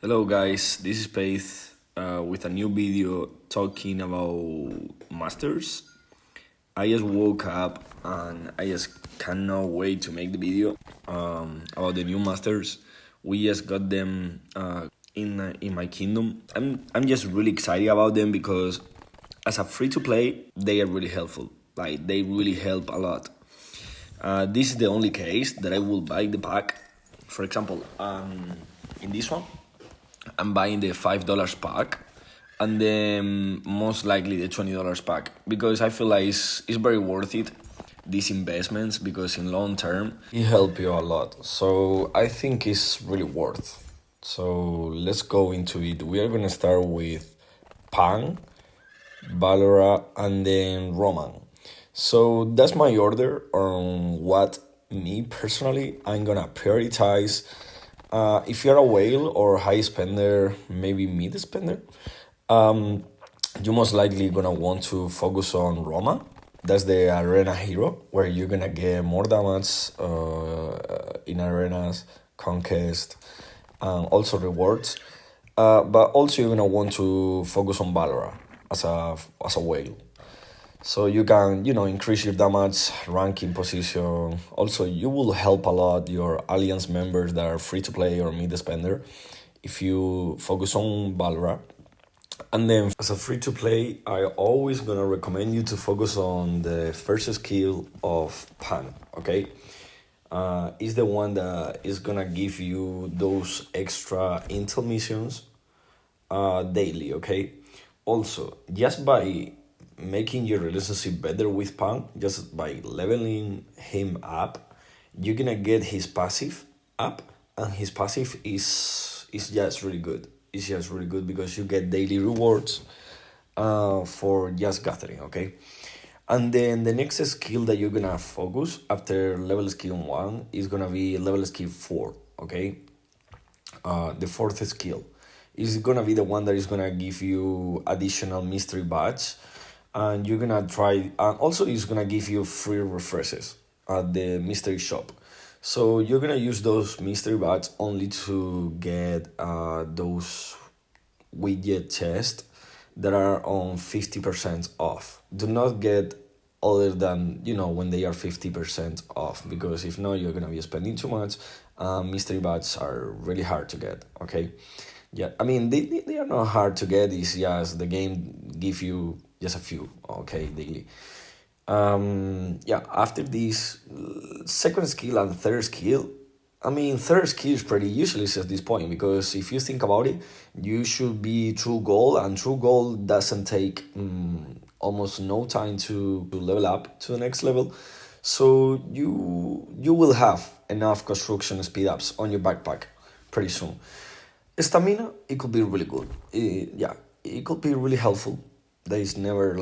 Hello guys, this is Faith with a new video talking about masters. I just woke up and I just cannot wait to make the video about the new masters. We just got them in my kingdom. I'm just really excited about them because as a free to play, they are really helpful. Like they really help a lot. This is the only case that I will buy the pack. For example, in this one, I'm buying the $5 pack and then most likely the $20 pack because I feel like it's very worth it, these investments, because in long term it help you a lot. So I think it's really worth. So let's go into it. We are gonna start with Pan, Valora, and then Roman. So that's my order on what me personally I'm gonna prioritize. If you're a whale or high spender, maybe mid spender, you're most likely gonna want to focus on Roma. That's the arena hero where you're gonna get more damage in arenas, conquest, and also rewards. But also you're gonna want to focus on Valora as a whale. So you can, increase your damage, ranking position. Also, you will help a lot your alliance members that are free to play or mid spender if you focus on Valora. And then as a free to play, I always gonna recommend you to focus on the first skill of Pan, okay? It's the one that is gonna give you those extra intel missions daily, okay? Also, just by making your relationship better with Pan, just by leveling him up, you're gonna get his passive up, and his passive is just really good. It's just really good because you get daily rewards for just gathering, okay? And then the next skill that you're gonna focus after level skill 1 is gonna be level skill 4, okay? The fourth skill is gonna be the one that is gonna give you additional mystery badge, and you're gonna try, and also it's gonna give you free refreshes at the mystery shop. So you're gonna use those mystery badges only to get those widget chests that are on 50% off. Do not get other than, when they are 50% off, because if not, you're gonna be spending too much. Mystery badges are really hard to get, okay? Yeah, I mean, they are not hard to get. It's just the game give you just a few, okay, daily. After this second skill and third skill, I mean, third skill is pretty useless at this point, because if you think about it, you should be true gold, and true gold doesn't take almost no time to level up to the next level. So you will have enough construction speed ups on your backpack pretty soon. Stamina, it could be really good. It could be really helpful. There is never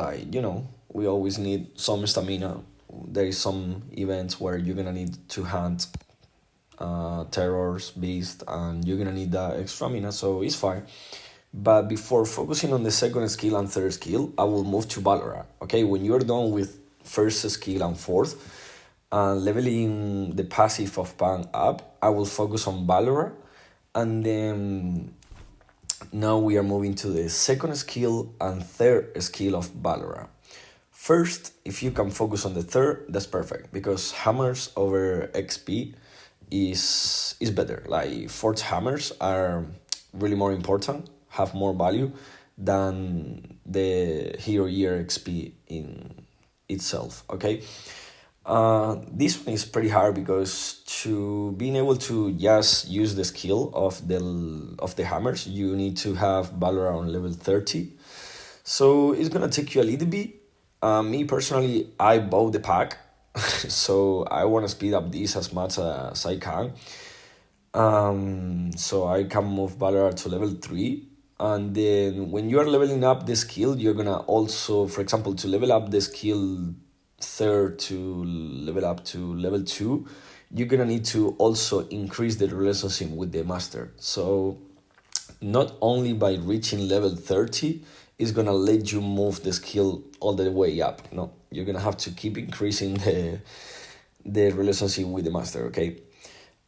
we always need some stamina. There is some events where you're gonna need to hunt terrors, beasts, and you're gonna need that extra stamina, so it's fine. But before focusing on the second skill and third skill, I will move to Valora. Okay, when you're done with first skill and fourth, leveling the passive of Pan up, I will focus on Valora. And then now we are moving to the second skill and third skill of Valora. First, if you can focus on the third, that's perfect, because hammers over XP is better. Like forged hammers are really more important, have more value than the hero year XP in itself, okay? This one is pretty hard because to being able to just use the skill of the hammers, you need to have Valora on level 30. So it's gonna take you a little bit. Me personally, I bought the pack, so I want to speed up this as much as I can. So I can move Valora to level 3. And then when you are leveling up the skill, you're gonna also, for example, to level up the skill third to level up to level 2, you're gonna need to also increase the relationship with the master. So not only by reaching level 30 is gonna let you move the skill all the way up. No, you're gonna have to keep increasing the relationship with the master, okay?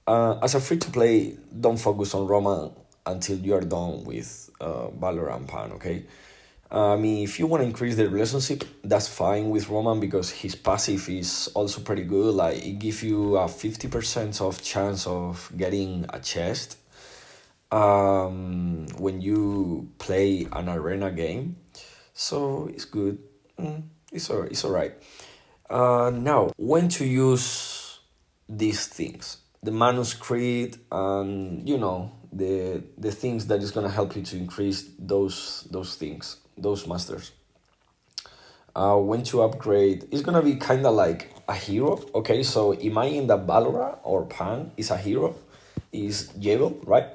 As a free to play, don't focus on Roma until you are done with Valora and Pan, okay? I mean, if you want to increase the relationship, that's fine with Roman because his passive is also pretty good. Like, it gives you a 50% of chance of getting a chest when you play an arena game. So it's good. It's alright. Now, when to use these things? The manuscript and the things that is gonna help you to increase those things, those masters. When to upgrade, it's gonna be kind of like a hero. Okay, so imagine that Valora or Pan is a hero, is Jebel, right?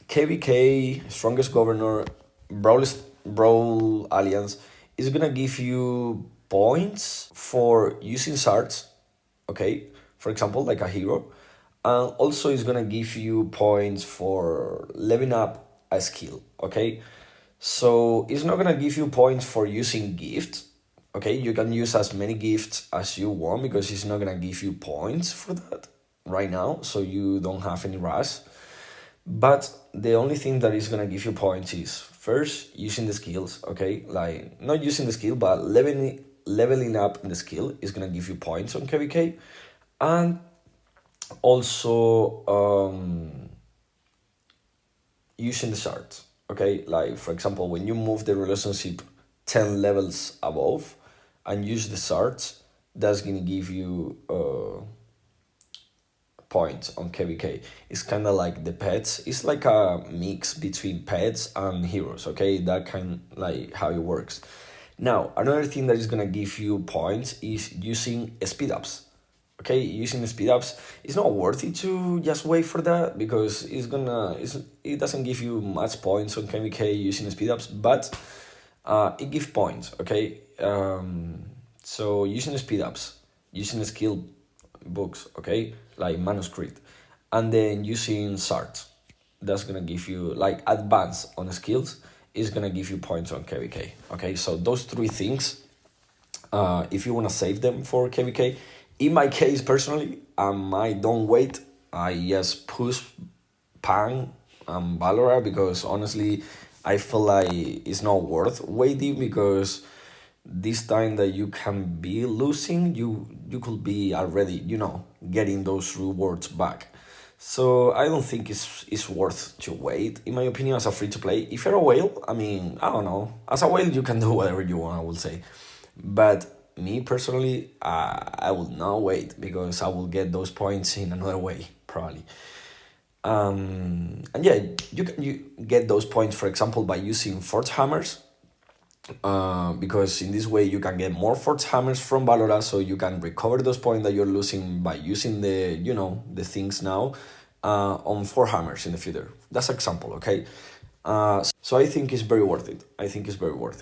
KVK, Strongest Governor, Brawl Alliance is gonna give you points for using shards, okay? For example, like a hero. And also it's gonna give you points for leveling up a skill, okay? So it's not gonna give you points for using gifts, okay? You can use as many gifts as you want because it's not gonna give you points for that right now, so you don't have any rush. But the only thing that is gonna give you points is first using the skills, okay? Like not using the skill, but leveling up the skill is gonna give you points on KVK, and also using the shards, okay? Like for example, when you move the relationship 10 levels above and use the shards, that's gonna give you points on KVK. It's kind of like the pets. It's like a mix between pets and heroes, okay? That kind like how it works. Now, another thing that is gonna give you points is using speedups. Okay, using speedups, it's not worth it to just wait for that because it doesn't give you much points on KVK using speedups, but it gives points, okay? So using speedups, using skill books, okay, like Manuscript, and then using shards, that's gonna give you like advance on skills, is gonna give you points on KVK, okay? So those three things, if you want to save them for KVK, in my case personally, I don't wait, I just push Pan and Valora because honestly I feel like it's not worth waiting because this time that you can be losing, you could be already getting those rewards back. So I don't think it's worth to wait, in my opinion, as a free to play. If you're a whale, I mean, I don't know, as a whale you can do whatever you want, I will say, but me personally, I will not wait because I will get those points in another way probably. And yeah, you get those points, for example, by using forge hammers, because in this way you can get more forge hammers from Valora, so you can recover those points that you're losing by using the things now on 4 hammers in the future. That's example, okay? So I think it's very worth it.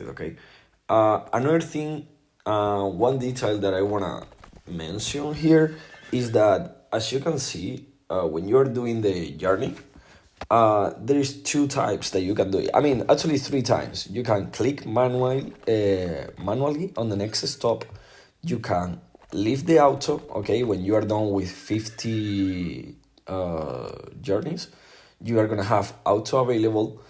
Okay? Another thing, one detail that I wanna mention here is that, as you can see, when you're doing the journey, there is 2 types that you can do it. I mean, actually 3 times. You can click manually on the next stop. You can leave the auto, okay? When you are done with 50 journeys, you are gonna have auto available,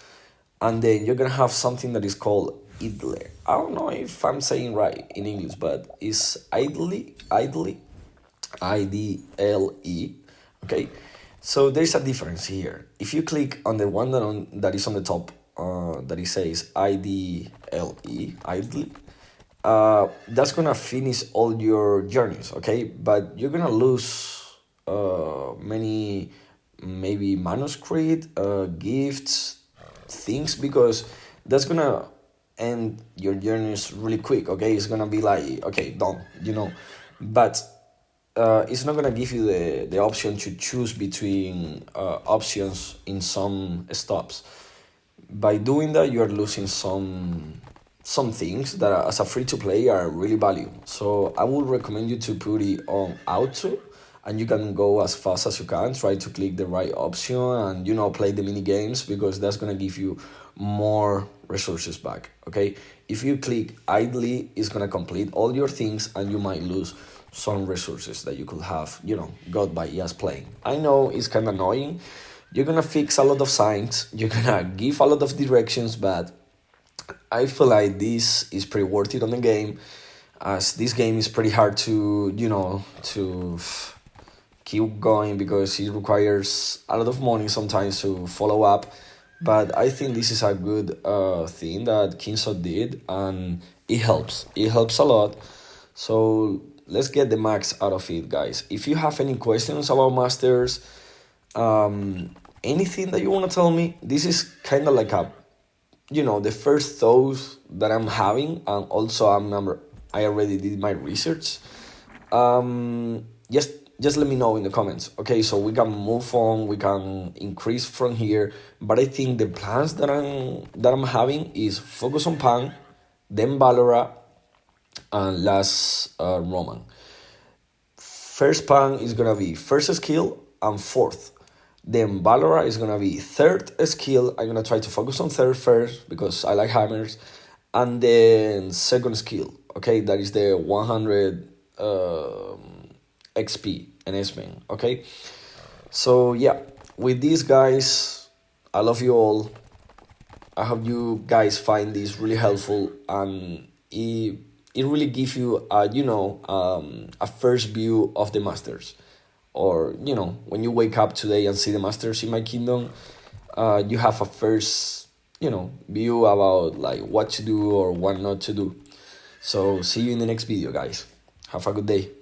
and then you're gonna have something that is called idle. I don't know if I'm saying right in English, but it's idle, IDLE, okay? So there's a difference here. If you click on the one that is on the top, that it says IDLE, idle, that's gonna finish all your journeys, okay? But you're gonna lose many, maybe manuscript, gifts, things, because that's gonna end your journeys really quick, okay? It's gonna be like, okay, done, but it's not gonna give you the option to choose between options in some stops. By doing that, you are losing some things that as a free to play are really valuable. So I would recommend you to put it on auto, and you can go as fast as you can. Try to click the right option and play the mini games, because that's gonna give you more resources back. Okay, if you click idly, it's gonna complete all your things, and you might lose some resources that you could have got by just playing. I know it's kind of annoying, You're gonna fix a lot of signs, you're gonna give a lot of directions, but I feel like this is pretty worth it on the game, as this game is pretty hard to, keep going because it requires a lot of money sometimes to follow up. But I think this is a good thing that Kingshot did, and it helps. It helps a lot. So let's get the max out of it, guys. If you have any questions about masters, anything that you want to tell me, this is kind of like a, the first thoughts that I'm having, and also I already did my research. Just let me know in the comments. Okay, so we can move on, we can increase from here. But I think the plans that I'm having is focus on Pan, then Valora, and last Roman. First Pan is gonna be first skill and fourth. Then Valora is gonna be third skill. I'm gonna try to focus on third first because I like hammers. And then second skill, okay, that is the 100 XP enhancement, okay? So yeah, with these guys, I love you all. I hope you guys find this really helpful, and it really gives you a first view of the masters. Or when you wake up today and see the masters in my kingdom, you have a first view about like what to do or what not to do. So see you in the next video, guys. Have a good day.